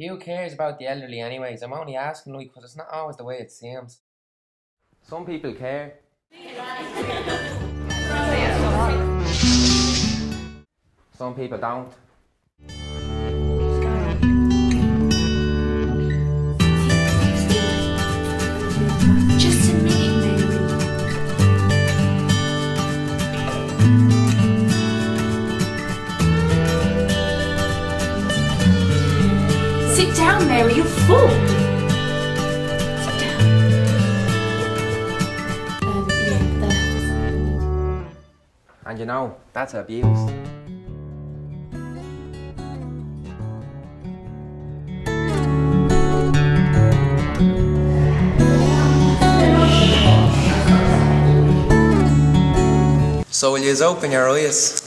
Who cares about the elderly anyways? I'm only asking like, because it's not always the way it seems. Some people care. Some people don't. Just a minute, Mary. Sit down, Mary, you're full. Sit down. And you know, that's abuse. So will you open your eyes?